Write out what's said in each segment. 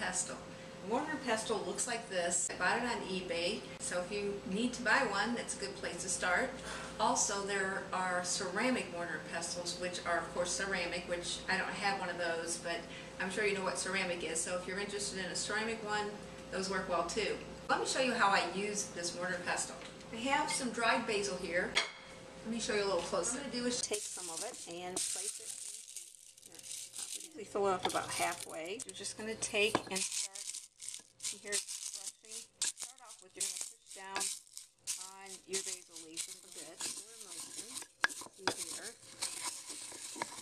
Pestle. Mortar and Pestle looks like this. I bought it on eBay, so if you need to buy one, that's a good place to start. Also, there are ceramic mortar and pestles, which are of course ceramic, which I don't have one of those, but I'm sure you know what ceramic is. So if you're interested in a ceramic one, those work well too. Let me show you how I use this mortar and pestle. I have some dried basil here. Let me show you a little closer. What I'm going to do is take some of it and place it into here. We fill it up about halfway. You're just going to take and start. You hear it brushing. Start off with, you're going to push down on your basil leaves just a bit. See here.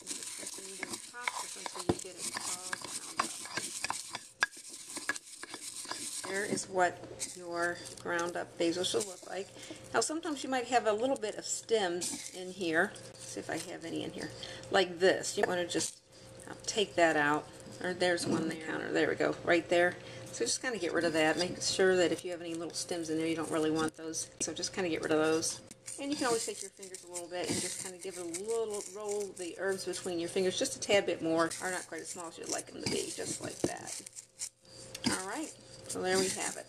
Just continue to pop this until you get it all ground up. There is what your ground up basil should look like. Now sometimes you might have a little bit of stems in here. Let's see if I have any in here. Like this. You want to just take that out. Or there's one on the counter. There we go. Right there. So just kind of get rid of that. Make sure that if you have any little stems in there, you don't really want those. So just kind of get rid of those. And you can always take your fingers a little bit and just kind of give it a little, roll the herbs between your fingers just a tad bit more, or not quite as small as you'd like them to be, just like that. Alright, so there we have it.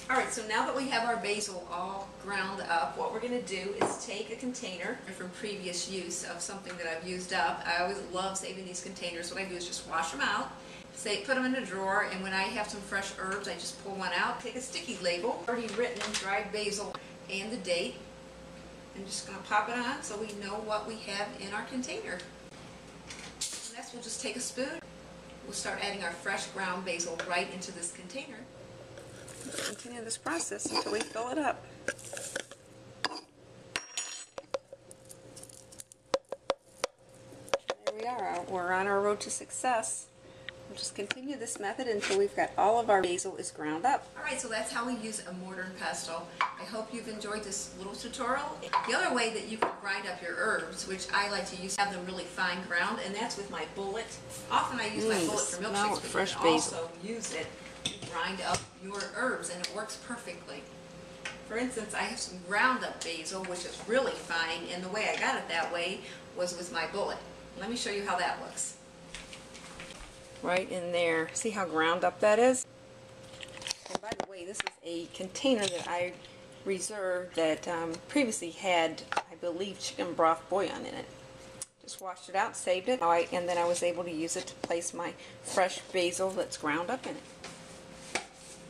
Alright, so now that we have our basil all ground up, what we're going to do is take a container from previous use of something that I've used up. I always love saving these containers. What I do is just wash them out, put them in a drawer, and when I have some fresh herbs, I just pull one out, take a sticky label, already written dried basil and the date, and just going to pop it on so we know what we have in our container. And next we'll just take a spoon. We'll start adding our fresh ground basil right into this container. Continue this process until we fill it up. There we are. We're on our road to success. We'll just continue this method until we've got all of our basil is ground up. Alright, so that's how we use a mortar and pestle. I hope you've enjoyed this little tutorial. The other way that you can grind up your herbs, which I like to use, have them really fine ground, and that's with my bullet. Often I use my bullet for milkshakes, but you can also use it to grind up your herbs, and it works perfectly. For instance, I have some ground up basil, which is really fine, and the way I got it that way was with my bullet. Let me show you how that looks. Right in there. See how ground up that is? And by the way, this is a container that I reserved that previously had, I believe, chicken broth bouillon in it. Just washed it out, saved it, and then I was able to use it to place my fresh basil that's ground up in it.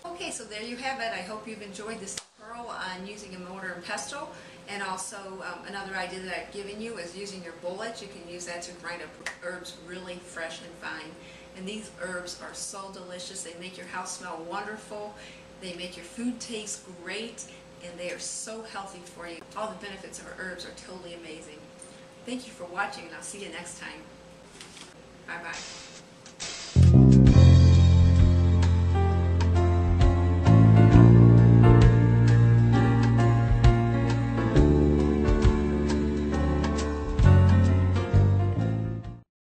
Okay, so there you have it. I hope you've enjoyed this tutorial on using a mortar and pestle. And also another idea that I've given you is using your bullet. You can use that to grind up herbs really fresh and fine. And these herbs are so delicious. They make your house smell wonderful. They make your food taste great. And they are so healthy for you. All the benefits of our herbs are totally amazing. Thank you for watching, and I'll see you next time. Bye-bye.